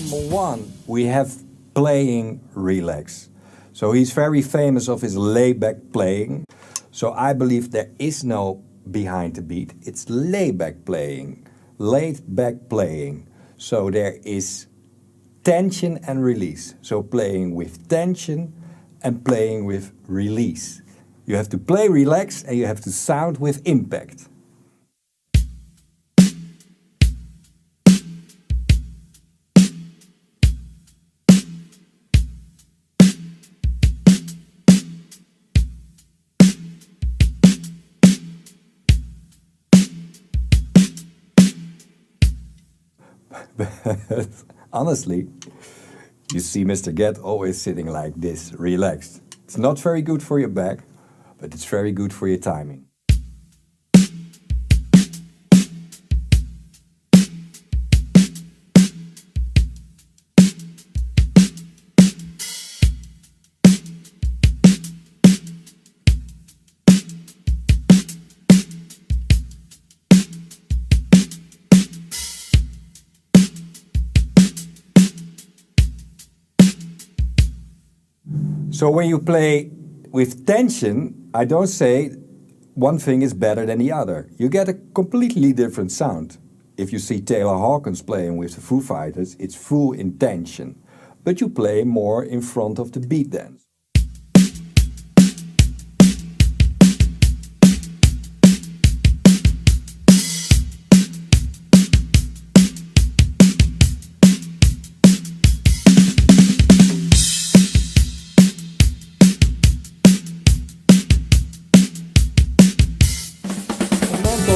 Number one, we have playing relax. So he's very famous of his layback playing. So I believe there is no behind the beat. It's layback playing, laid back playing. So there is tension and release. So playing with tension and playing with release. You have to play relaxed and you have to sound with impact. But honestly, you see Mr. Gadd always sitting like this, relaxed. It's not very good for your back, but it's very good for your timing. So when you play with tension, I don't say one thing is better than the other. You get a completely different sound. If you see Taylor Hawkins playing with the Foo Fighters, it's full in tension. But you play more in front of the beat dance.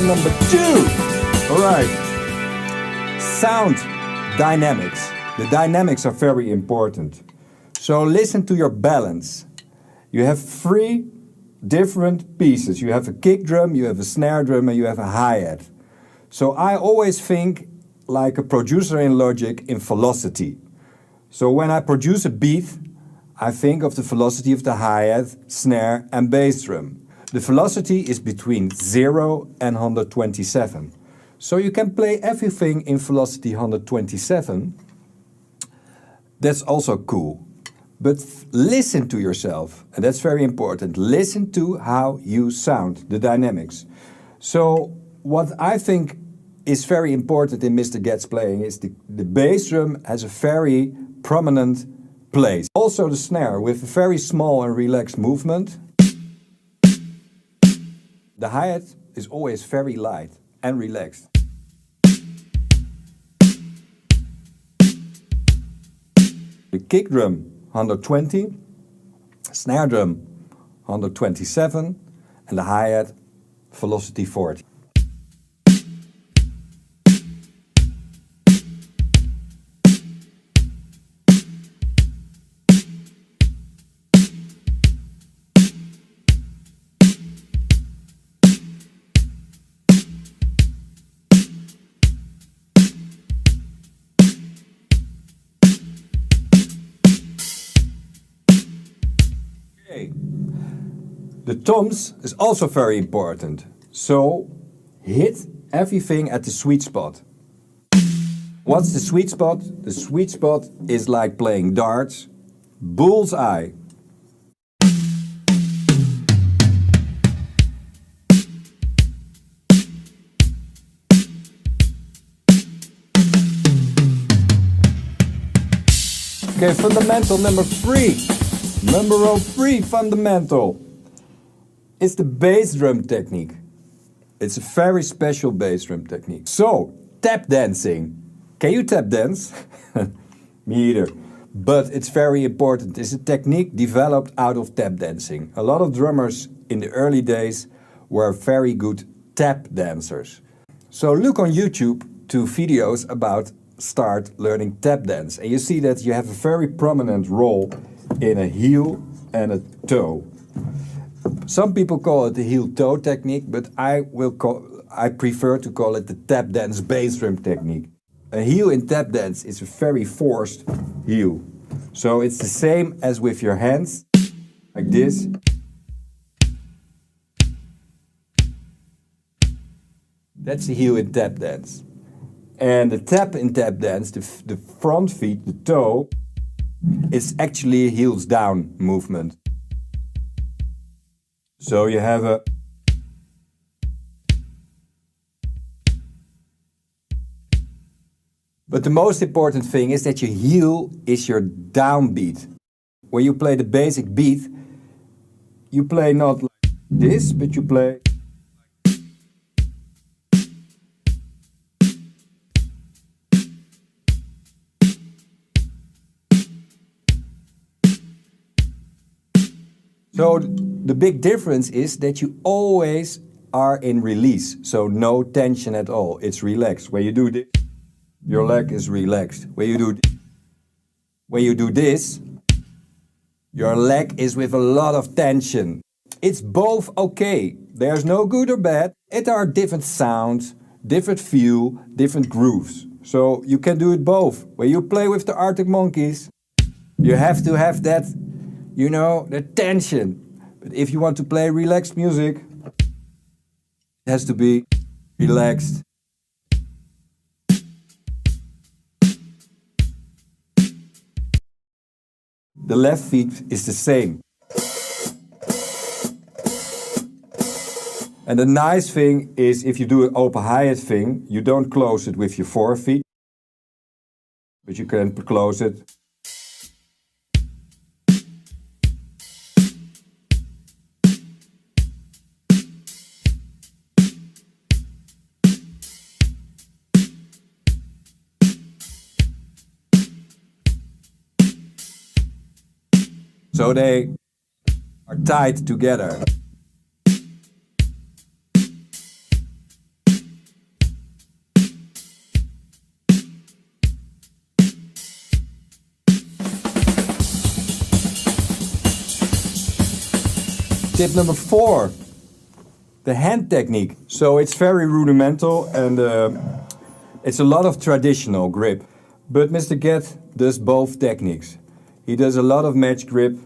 Number two. All right. Sound dynamics. The dynamics are very important. So listen to your balance. You have three different pieces. You have a kick drum, you have a snare drum, and you have a hi-hat. So I always think like a producer in Logic in velocity. So when I produce a beat, I think of the velocity of the hi-hat, snare, and bass drum. The velocity is between 0 and 127. So you can play everything in velocity 127. That's also cool. But listen to yourself, and that's very important. Listen to how you sound, the dynamics. So what I think is very important in Mr. Gadd's playing is the bass drum has a very prominent place. Also the snare with a very small and relaxed movement. The hi-hat is always very light and relaxed. The kick drum 120, snare drum 127 and the hi-hat velocity 40. The toms is also very important. So hit everything at the sweet spot. What's the sweet spot? The sweet spot is like playing darts. Bullseye. Okay, fundamental number three. Number three fundamental. It's the bass drum technique. It's a very special bass drum technique. So, tap dancing. Can you tap dance? Me either. But it's very important. It's a technique developed out of tap dancing. A lot of drummers in the early days were very good tap dancers. So look on YouTube to videos about start learning tap dance. And you see that you have a very prominent role in a heel and a toe. Some people call it the heel-toe technique, but I prefer to call it the tap dance bass drum technique. A heel in tap dance is a very forced heel. So it's the same as with your hands, like this. That's the heel in tap dance. And the tap in tap dance, the front feet, the toe, is actually a heels down movement. So you have a but the most important thing is that your heel is your downbeat. When you play the basic beat, you play not like this, but you play. So the big difference is that you always are in release, so no tension at all. It's relaxed. When you do this, your leg is relaxed. When you do this, your leg is with a lot of tension. It's both okay. There's no good or bad. It are different sounds, different feel, different grooves. So you can do it both. When you play with the Arctic Monkeys, you have to have that, you know, the tension. But if you want to play relaxed music, it has to be relaxed. The left feet is the same. And the nice thing is if you do an open hi-hat thing, you don't close it with your forefeet, but you can close it. So they are tied together. Tip number 4, the hand technique. So it's very rudimental and it's a lot of traditional grip. But Mr. Gadd does both techniques. He does a lot of match grip.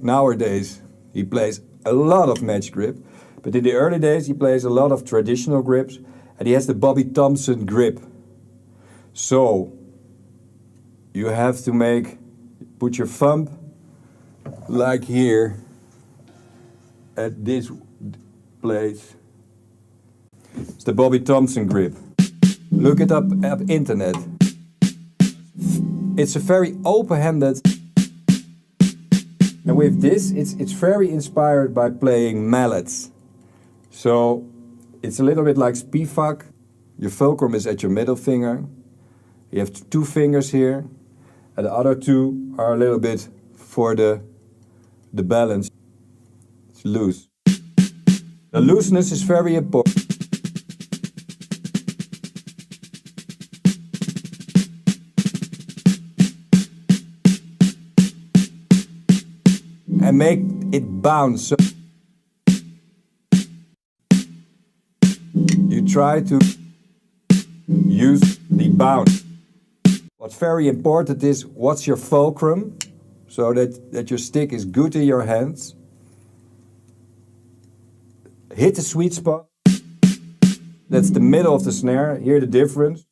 Nowadays, he plays a lot of match grip. But in the early days, he plays a lot of traditional grips. And he has the Bobby Thompson grip. So, you have to put your thumb like here at this place. It's the Bobby Thompson grip. Look it up internet. It's a very open-handed. And with this, it's very inspired by playing mallets. So it's a little bit like spivak. Your fulcrum is at your middle finger. You have 2 fingers here. And the other 2 are a little bit for the balance. It's loose. The looseness is very important. And make it bounce. So you try to use the bounce. What's very important is what's your fulcrum, so that your stick is good in your hands. Hit the sweet spot. That's the middle of the snare. Hear the difference.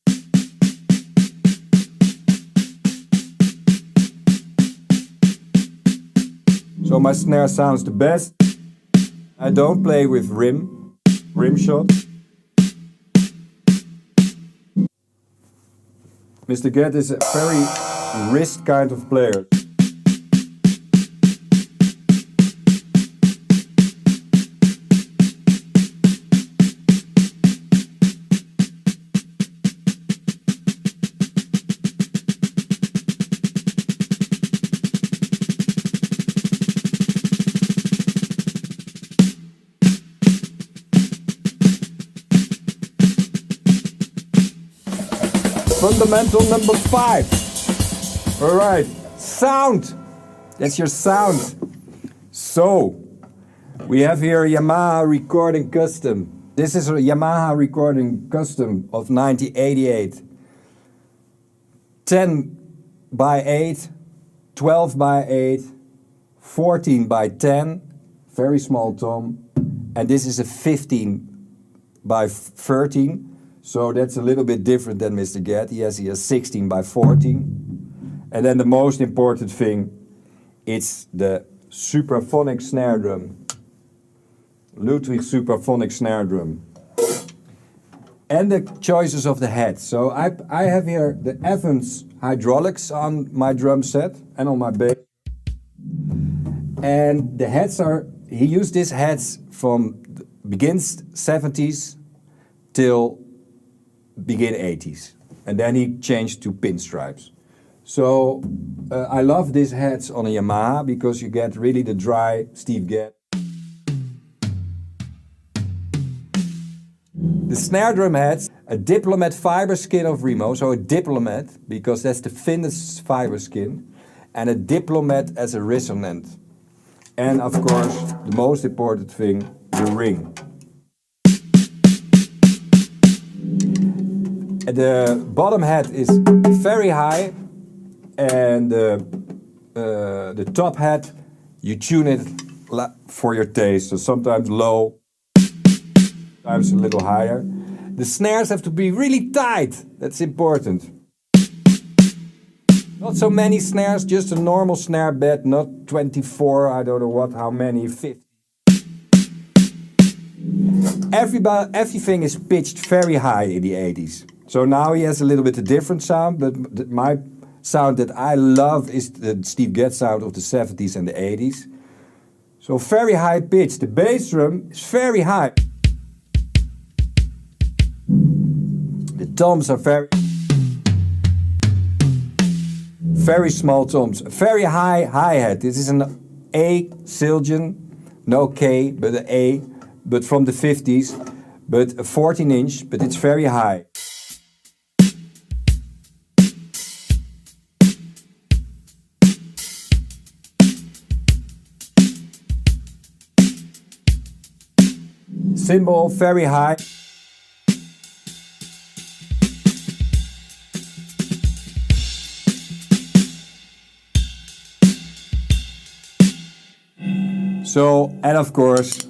So my snare sounds the best. I don't play with rim shot. Mr. Gadd is a very wrist kind of player. Fundamental number 5. All right, sound. That's your sound. So, we have here a Yamaha Recording Custom. This is a Yamaha Recording Custom of 1988. 10 by 8, 12 by 8, 14 by 10, very small tom. And this is a 15 by 13. So that's a little bit different than Mr. Gadd. He has 16 by 14. And then the most important thing, it's the supraphonic snare drum. Ludwig supraphonic snare drum. And the choices of the heads. So I have here the Evans hydraulics on my drum set and on my bass. And the heads are, he used these heads from begin 70s till begin 80s. And then he changed to pinstripes. So I love these heads on a Yamaha because you get really the dry Steve Gadd. The snare drum heads, a diplomat fiber skin of Remo, so a diplomat because that's the thinnest fiber skin, and a diplomat as a resonant. And of course, the most important thing, the ring. The bottom head is very high, and the top head, you tune it for your taste. So sometimes low, sometimes a little higher. The snares have to be really tight. That's important. Not so many snares, just a normal snare bed, not 24, I don't know what, how many, 50. Everything is pitched very high in the 80s. So now he has a little bit a different sound, but my sound that I love is the Steve Gadd sound of the 70s and the 80s. So very high pitch. The bass drum is very high. The toms are very small toms. Very high hi-hat. This is an A Siljan, no K, but an A, but from the 50s, but a 14-inch, but it's very high. Cymbal, very high. So, and of course,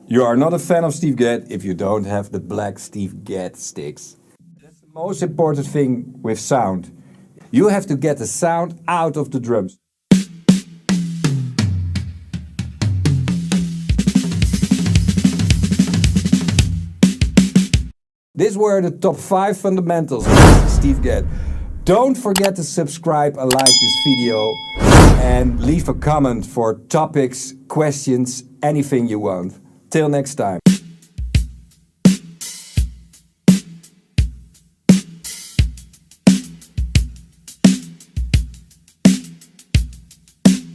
you are not a fan of Steve Gadd if you don't have the black Steve Gadd sticks. That's the most important thing with sound. You have to get the sound out of the drums. These were the top 5 fundamentals of Steve Gadd. Don't forget to subscribe and like this video and leave a comment for topics, questions, anything you want. Till next time.